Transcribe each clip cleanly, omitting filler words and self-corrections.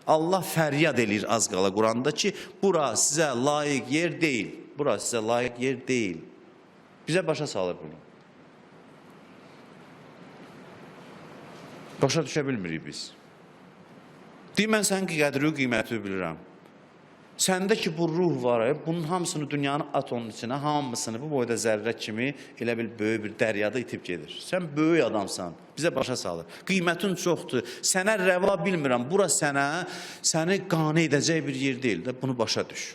Allah fəryad edir az qala Quranda ki, bura sizə layiq yer deyil. Bura sizə layiq yer deyil. Bizə başa salır bunu. Başa düşə bilmirik biz. Deyim, mən sənin qədri, qiyməti bilirəm. Səndə ki, bu ruh var, bunun hamısını dünyanın at onun içine, hamısını bu boyda zərrə kimi elə bil böyük bir dəryada itib gedir. Sən böyük adamsan, bizə başa salır. Qiymətin çoxdur, sənə rəva bilmirəm, bura səni qane edəcək bir yer deyil də, bunu başa düş.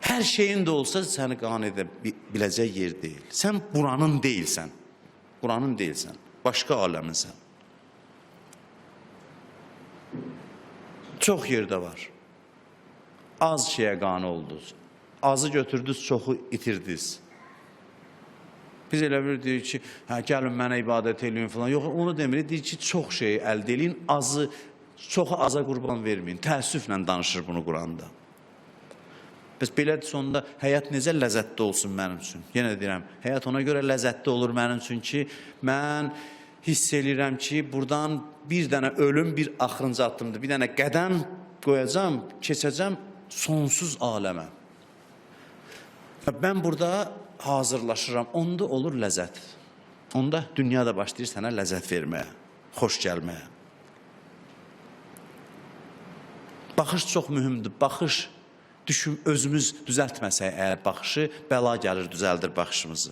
Hər şeyin də olsa səni qane edə biləcək yer deyil. Sən buranın deyilsən, buranın deyilsən, başqa aləminsən. Çox yerdə var. Az şeyə qane oldunuz. Azı götürdünüz, çoxu itirdiniz. Biz elə bir deyirik ki, gəlin mənə ibadət eləyin falan. Yox, onu demirik, deyir ki, çox şeyi əldə eləyin, azı, çoxu aza qurban verməyin. Təəssüflə danışır bunu Quranda. Bəs belədir, sonunda həyat necə ləzzətli olsun mənim üçün? Yenə deyirəm, həyat ona görə ləzzətli olur mənim üçün ki, mən hiss edirəm ki, buradan bir dənə ölüm bir axırıncı addımdır. Bir dənə qədəm qoyacam, keçəcəm sonsuz aləmə. Mən burada hazırlaşıram, onda olur ləzzət. Onda dünyada başlayır sənə ləzzət verməyə, xoş gəlməyə. Baxış çox mühümdür. Baxış, düşün, özümüz düzəltməsək əgər baxışı, bəla gəlir, düzəldir baxışımızı.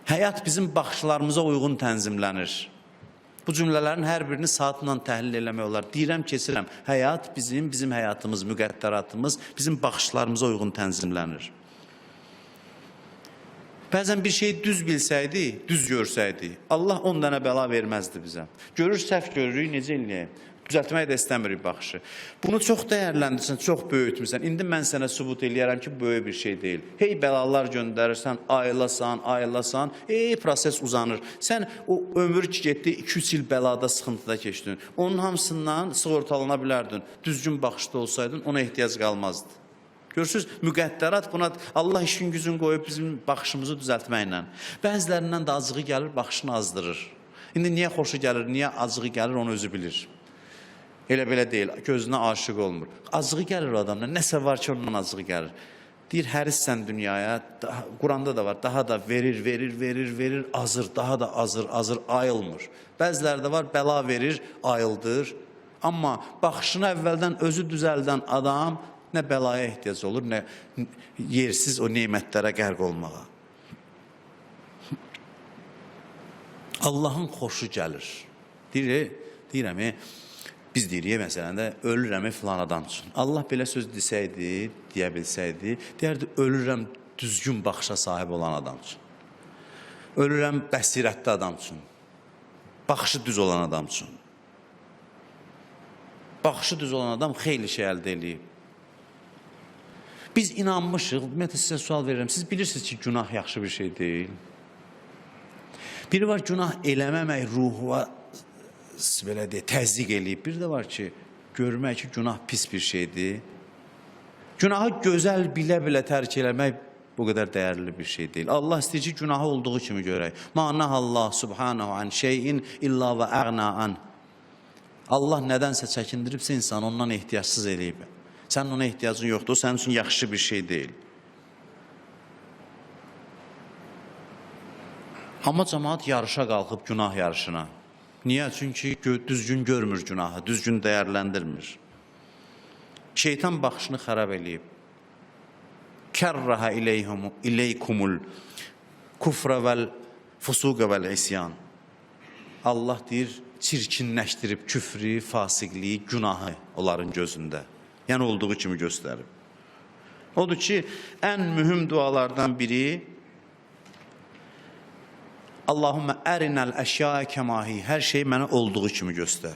Həyat bizim baxışlarımıza uyğun tənzimlənir. Bu cümlələrin hər birini saatla təhlil eləmək olar. Deyirəm, keçirəm. Həyat bizim həyatımız, müqəddəratımız bizim baxışlarımıza uyğun tənzimlənir. Bəzən bir şey düz bilsəydi, düz görsəydi, Allah 10 dənə bəla verməzdi bizə. Görür, səhv görürük, necə eləyək? Düzəltmək də istəmirik baxışı. Bunu çox dəyərləndirsən, çox böyütmüsən. İndi mən sənə sübut eləyərəm ki, böyük bir şey deyil. Hey bəlalar göndərirsən, ayılasan, proses uzanır. Sən o ömür ki getdi, 2-3 il bəlada, sıxıntıda keçdin. Onun hamısından sığortalana bilərdin. Düzgün baxışda olsaydın, ona ehtiyac qalmazdı. Görürsünüz, müqəddərat buna Allah işin gücünü qoyub bizim baxışımızı düzəltməklə. Bəzilərindən də acığı gəlir, baxışını azdırır. İndi niyə xoşu gəlir, niyə acığı gəlir, onu özü bilir. Elə belə deyil, gözünə aşıq olmur. Acığı gəlir o adamdan, nəsə var ki, ondan acığı gəlir. Deyir, hərissən dünyaya, Quranda da var, daha da verir, azır, daha da azır, ayılmır. Bəzilərdə var, bəla verir, ayıldır. Amma baxışını əvvəldən özü düzəldən adam nə bəlaya ehtiyac olur, nə yersiz o nemətlərə qərq olmağa. Allahın xoşu gəlir. Deyirəm, biz deyirik, məsələn də, ölürəm filan adam üçün. Allah belə söz desəydi, deyə bilsəydi, deyərdi, ölürəm düzgün baxışa sahib olan adam üçün. Ölürəm bəsirətli adam üçün. Baxışı düz olan adam üçün. Baxışı düz olan adam xeyli şey əldə eləyib. Biz inanmışıq, ümumiyyətlə sizə sual verirəm, siz bilirsiniz ki, günah yaxşı bir şey deyil. Biri var, günah eləməmək ruhuva belə deyə təzyiq eləyib. Bir də var ki, görmək ki, günah pis bir şeydir. Günahı gözəl bilə-bilə tərk eləmək bu qədər dəyərli bir şey deyil. Allah istəyir ki, günahı olduğu kimi görək. Ma nahallah subhanahu an şeyin illa və əğna an. Allah nədənsə çəkindiribsə insan ondan ehtiyacsız eləyib. Sənin ona ehtiyacın yoxdur, o sənin üçün yaxşı bir şey deyil. Amma cəmaat yarışa qalxıb günah yarışına. Niyə? Çünki düzgün görmür günahı, düzgün dəyərləndirmir. Şeytan baxışını xərab eləyib. Kərrəhə ileykumul kufrə vəl fusuqə vəl isyan. Allah deyir, çirkinləşdirib küfrü, fasiqliyi, günahı onların gözündə. Yəni olduğu kimi göstərib. Odur ki, ən mühüm dualardan biri Allahümmə ərinəl əşyaya kəmahi, hər şey mənə olduğu kimi göstər.